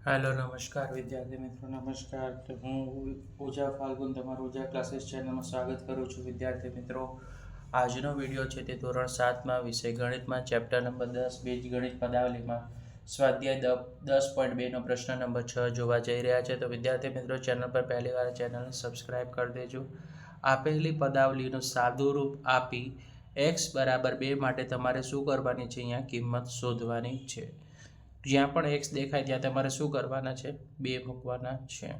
Hello નમસ્કાર વિદ્યાર્થી મિત્રો નમસ્કાર તો હું ઓજા ફાલ્ગુન તમારું ઓજા ક્લાસીસ ચેનલમાં સ્વાગત કરું છું વિદ્યાર્થી મિત્રો આજનો વિડીયો છે તે ધોરણ 7માં વિષય ગણિતમાં ચેપ્ટર નંબર 10 બીજગણિત પદાવલીમાં સ્વાધ્યાય 10.2 નો પ્રશ્ન નંબર 6 જોવા જઈ રહ્યા છે તો વિદ્યાર્થી મિત્રો ચેનલ પર પહેલી વાર ચેનલને સબસ્ક્રાઇબ કરી દેજો આપેલી પદાવલીનું સાદું રૂપ આપી x બરાબર 2 માટે તમારે શું કરવાની છે અહીંયા કિંમત શોધવાની છે જ્યાં પણ x દેખાય ત્યાં તમારે શું કરવાના છે 2 મૂકવાના છે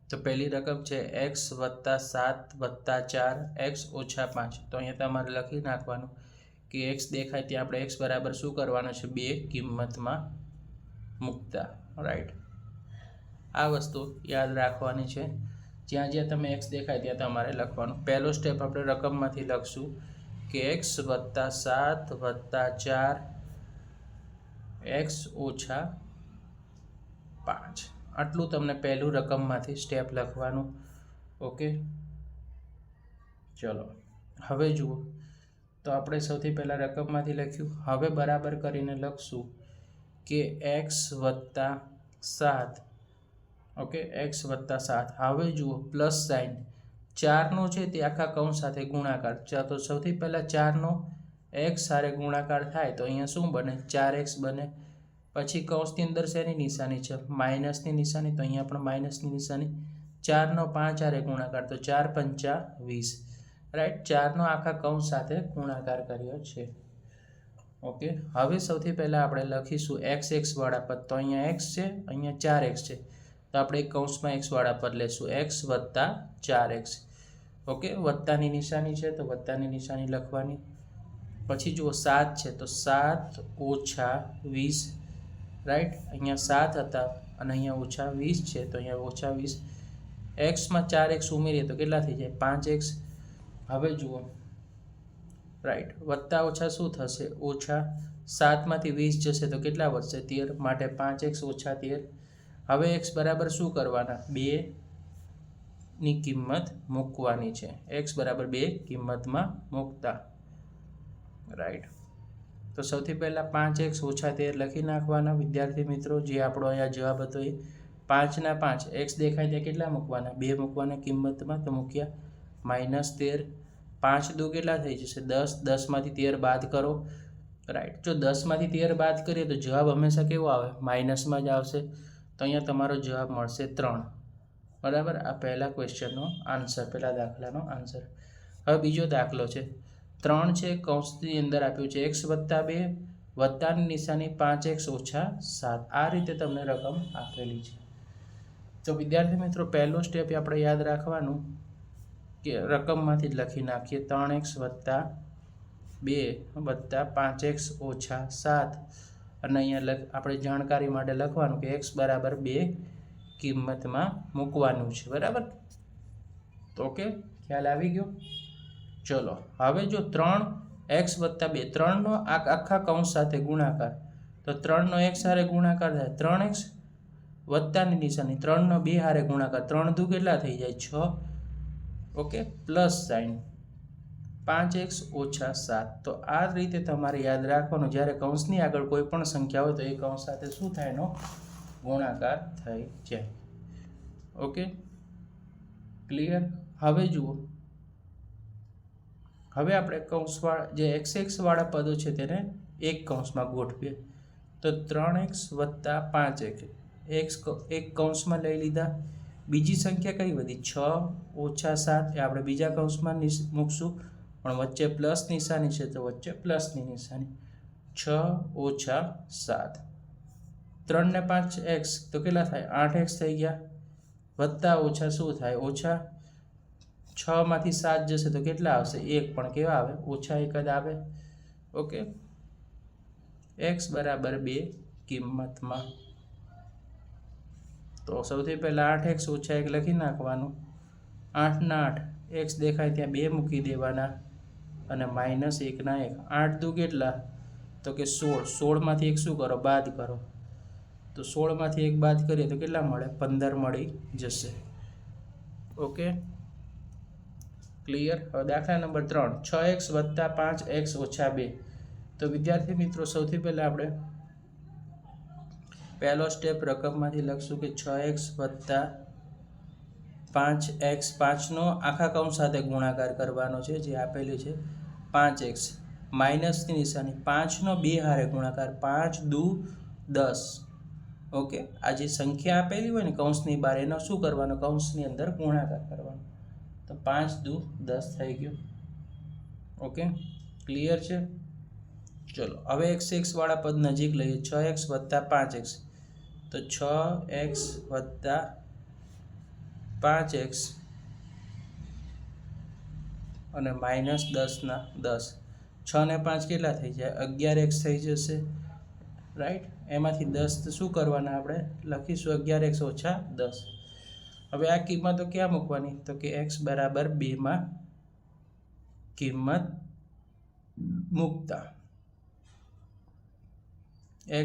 તો પહેલી રકમ છે x + 7 + 4 x - 5 તો અહીંયા તમારે લખી નાખવાનું કે x દેખાય ત્યાં આપણે x બરાબર શું કરવાનું છે 2 કિંમતમાં મૂકતા રાઈટ આ વસ્તુ યાદ રાખવાની છે જ્યાં જ્યાં તમે x દેખાય ત્યાં તમારે લખવાનું પહેલો સ્ટેપ આપણે રકમમાંથી લખશું કે x + 7 + 4 x - 5 આટલું તમને પહેલું રકમમાંથી સ્ટેપ લખવાનું ઓકે ચલો હવે જુઓ તો આપણે સૌથી પહેલાં રકમમાંથી લખ્યું હવે બરાબર કરીને લખશું કે x + 7 ઓકે x + 7 હવે જુઓ પ્લસ સાઇન 4નો છે તે આખા કૌંસ સાથે ગુણાકાર તો સૌથી પહેલાં 4નો x સાથે ગુણાકાર થાય તો અહીંયા શું બને 4x બને પછી કૌંસની અંદર શેની નિશાની છે માઇનસની નિશાની તો અહીંયા પણ માઇનસની નિશાની 4નો 5 હારે ગુણાકાર તો 4 × 5 = 20 રાઈટ 4નો આખા કૌંસ સાથે ગુણાકાર કર્યો છે ઓકે હવે સૌથી પહેલાં આપણે લખીશું x વાળા પદ તો અહીંયા x છે અહીંયા 4x છે તો આપણે કૌંસમાં x વાળા પદ લેશું x + 4x ઓકે વત્તાની નિશાની છે તો વત્તાની નિશાની લખવાની પછી જુઓ 7 છે તો 7 - 20 રાઈટ અહીંયા 7 હતા અને અહીંયા -20 છે તો અહીંયા -20 x માં 4x ઉમેરીએ તો કેટલા થઈ જાય 5x હવે જુઓ રાઈટ વત્તા ઓછા શું થશે ઓછા 7 માંથી 20 જશે તો કેટલા વધશે 13 માટે 5x - 13 હવે x બરાબર શું કરવાના 2 ની કિંમત મૂકવાની છે x બરાબર 2 કિંમતમાં મૂકતા રાઈટ તો સૌથી પહેલાં 5x - 13 લખી નાખવાના વિદ્યાર્થી મિત્રો જે આપણો અહીંયા જવાબ હતો એ 5 ના 5 x દેખાય ત્યાં કેટલા મૂકવાના 2 મૂકવાના કિંમતમાં તો મૂક્યા -13 5 દુ કેટલા થઈ જશે 10 10માંથી 13 બાદ કરો રાઈટ જો 10માંથી 13 બાદ કરીએ તો જવાબ હંમેશા કેવો આવે માઇનસમાં જ આવશે તો અહીંયા તમારો જવાબ મળશે 3 બરાબર આ પહેલા ક્વેશ્ચનનો આન્સર પહેલા દાખલાનો આન્સર હવે બીજો દાખલો છે 3 છે કૌંસની અંદર આપ્યું છે x + 2 વત્તાની નિશાની 5x - 7 આ રીતે તમને રકમ આપેલી છે તો વિદ્યાર્થી મિત્રો પહેલો સ્ટેપ આપણે યાદ રાખવાનું કે રકમમાંથી જ લખી નાખીએ 3x + 2 + 5x - 7 અને અહીંયા આપણે જાણકારી માટે લખવાનું કે x બરાબર 2 કિંમતમાં મૂકવાનું છે બરાબર તો ઓકે ખ્યાલ આવી ગયો ચલો હવે જો 3x + 2 3નો આખા કૌંસ સાથે ગુણાકાર તો 3નો x હારે ગુણાકાર થાય 3x વત્તાની નિશાની 3નો 2 હારે ગુણાકાર 3 દુ કેટલા થઈ જાય 6 ઓકે પ્લસ સાઇન 5x - 7 તો આ રીતે તમારે યાદ રાખવાનું જ્યારે કૌંસની આગળ કોઈ પણ સંખ્યા હોય તો એ કૌંસ સાથે શું થાય એનો ગુણાકાર થઈ જાય ઓકે ક્લિયર હવે જુઓ હવે આપણે કૌંસવાળા જે x વાળા પદો છે તેને એક કૌંસમાં ગોઠવીએ તો 3x + 5x એક કૌંસમાં લઈ લીધા બીજી સંખ્યા કઈ વધી 6 - 7 એ આપણે બીજા કૌંસમાં મૂકશું પણ વચ્ચે પ્લસ નિશાની છે તો વચ્ચે પ્લસની નિશાની 6 - 7 3 ને 5x તો કેટલા થાય 8x થઈ ગયા વત્તા ઓછા શું થાય ઓછા 6 માંથી 7 જશે તો કેટલા આવશે 1 પણ કેવા આવે -1 જ આવે ઓકે x બરાબર 2 કિંમતમાં તો સૌથી પહેલાં 8x - 1 લખી નાખવાનું 8 ના 8 x દેખાય ત્યાં 2 મૂકી દેવાના અને -1 ના 1 8 દુ કેટલા તો કે 16 માંથી 1 શું કરો બાદ કરો તો 16 માંથી 1 બાદ કરીએ તો કેટલા મળે 15 મળી જશે ઓકે ક્લિયર હવે દાખલા નંબર 3 6x + 5x - 2 તો વિદ્યાર્થી મિત્રો સૌથી પહેલાં આપણે પહેલો સ્ટેપ રકમમાંથી લખશું કે 6x વત્તા 5x, 5નો આખા કૌંસ સાથે ગુણાકાર કરવાનો છે જે આપેલી છે 5x, માઇનસની નિશાની 5નો 2 હારે ગુણાકાર 5 દુ 10. ઓકે, આ જે સંખ્યા આપેલી હોય ને કૌંસની બહાર એનો શું કરવાનો, કૌંસની અંદર ગુણાકાર કરવાનો. તો 5 દુ 10 થઈ ગયું. ઓકે, ક્લિયર છે. ચલો હવે x વાળા પદ નજીક લઈએ. 6x વત્તા 5x, તો 6x વત્તા 5x અને માઇનસ 10 10. 6 ને 5 કેટલા થઈ જાય, 11x થઈ જશે. રાઈટ, એમાંથી 10 શું કરવાના આપણે લખીશું 11x ઓછા 10. હવે આ કિંમતો ક્યાં મૂકવાની, તો કે x બરાબર 2માં કિંમત મૂકતા.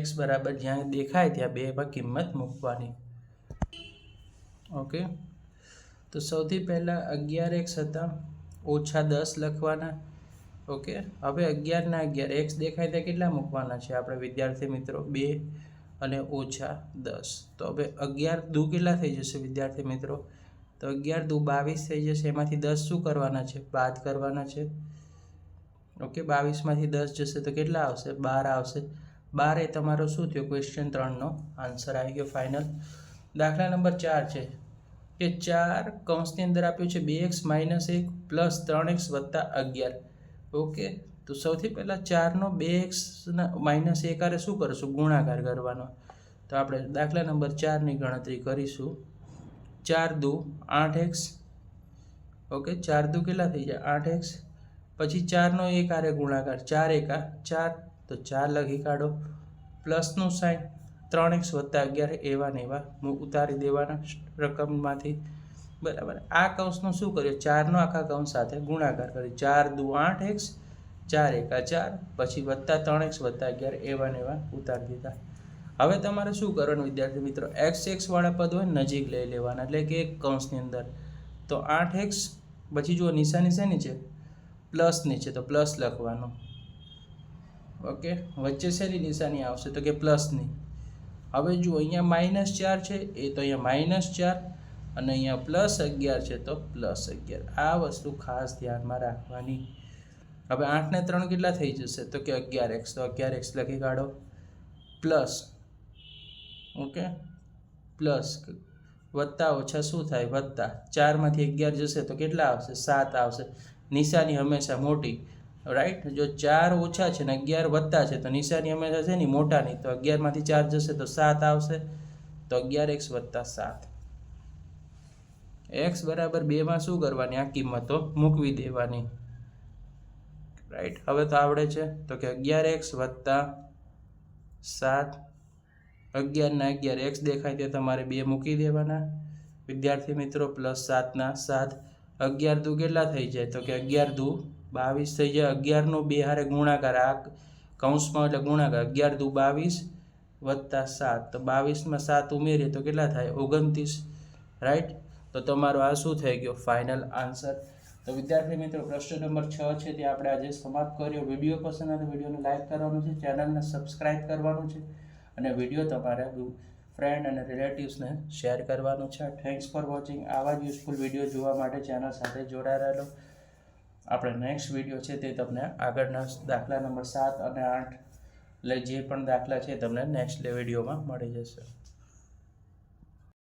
x બરાબર જ્યાં દેખાય ત્યાં 2માં કિંમત મૂકવાની. ઓકે, તો સૌથી પહેલાં 11x હતા ઓછા 10 લખવાના. ઓકે, હવે 11 ના 11 x દેખાય ત્યાં કેટલા મૂકવાના છે આપણે વિદ્યાર્થી મિત્રો, 2 અને ઓછા 10. તો હવે 11 દુ કેટલા થઈ જશે વિદ્યાર્થી મિત્રો, તો 11 દુ 22 થઈ જશે. એમાંથી 10 શું કરવાના છે, બાદ કરવાના છે. ઓકે, 22માંથી 10 જશે તો કેટલા આવશે, 12 આવશે. 12 એ તમારો શું થયો, ક્વેશ્ચન 3નો આન્સર આવી ગયો ફાઇનલ. દાખલા નંબર 4 છે કે 4 કૌંસની અંદર આપ્યું છે 2x - 1 પ્લસ 3x વત્તા 11. ઓકે, તો સૌથી પહેલાં 4નો 2x - 1 આરે શું કરશું, ગુણાકાર કરવાનો. તો આપણે દાખલા નંબર 4ની ગણતરી કરીશું. 4 દુ 8x. ઓકે, 4 દુ કેટલા થઈ જાય 8x. પછી 4નો 1 આરે ગુણાકાર, 4 એકા 4, તો 4 લખી કાઢો. પ્લસનું સાઇન, 3x વત્તા 11 એવા ને એવા ઉતારી દેવાના રકમમાંથી. બરાબર, આ કૌંસનો શું કર્યો, 4નો આખા કૌંસ સાથે ગુણાકાર કર્યો. 4 દુ 8x, 4 એકા 4, પછી વત્તા 3x વત્તા 11 એવા ને એવા ઉતારી દીધા. હવે તમારે શું કરવાનું વિદ્યાર્થી મિત્રો, x વાળા પદ હોય નજીક લઈ લેવાના, એટલે કે એક કૌંસની અંદર. તો 8x, પછી જુઓ નિશાની શેની છે, પ્લસની છે, તો પ્લસ લખવાનું. ઓકે, વચ્ચે શેની નિશાની આવશે, તો કે પ્લસની. હવે જુઓ અહીંયા -4 છે, એ તો અહીંયા -4, અને અહીંયા +11 છે તો +11. આ વસ્તુ ખાસ ધ્યાનમાં રાખવાની. હવે 8 ને 3 કેટલા થઈ જશે, તો કે 11x, તો 11x લખી કાઢો. પ્લસ, ઓકે, પ્લસ વત્તા ઓછા શું થાય, વત્તા. 4માંથી 11 જશે તો કેટલા આવશે, 7 આવશે. નિશાની હંમેશા મોટી. રાઈટ, જો 4 ઓછા છે ને 11 વત્તા છે તો નિશાની હંમેશા છે ને મોટાની. તો 11માંથી 4 જશે તો 7 આવશે. તો 11x વત્તા 7. x બરાબર 2માં શું કરવાની, આ કિંમતો મૂકવી દેવાની. રાઈટ, હવે તો આવડે છે. તો કે 11x વત્તા 7. 11 ના 11 x દેખાય તે તમારે 2 મૂકી દેવાના વિદ્યાર્થી મિત્રો. પ્લસ 7 ના 7. 11 દુ કેટલા થઈ જાય, તો કે 11 દુ 22 થઈ જાય. 11નો 2 હારે ગુણાકાર, આ કૌંસમાં એટલે ગુણાકાર. 11 દુ 22 વત્તા 7, તો 22માં 7 ઉમેરીએ તો કેટલા થાય, 29. રાઈટ, તો તમારો આ શું થઈ ગયો, ફાઇનલ આન્સર. તો વિદ્યાર્થી મિત્રો પ્રશ્ન નંબર 6 છે તે આપણે આજે સમાપ્ત કર્યો. વિડીયો પસંદ આવે તો વિડીયોને લાઈક કરવાનું છે, ચેનલને સબસ્ક્રાઈબ કરવાનું છે, અને વિડીયો તમારા ફ્રેન્ડ અને રિલેટિવ્સને શેર કરવાનું છે. Thanks for watching. આવા જ યુઝફુલ વિડીયો જોવા માટે ચેનલ સાથે જોડાયેલા રહો. આપણે નેક્સ્ટ વિડીયો છે તે તમને આગળના દાખલા નંબર 7 અને 8 જે પણ દાખલા છે તમને નેક્સ્ટ વિડીયોમાં મળી જશે.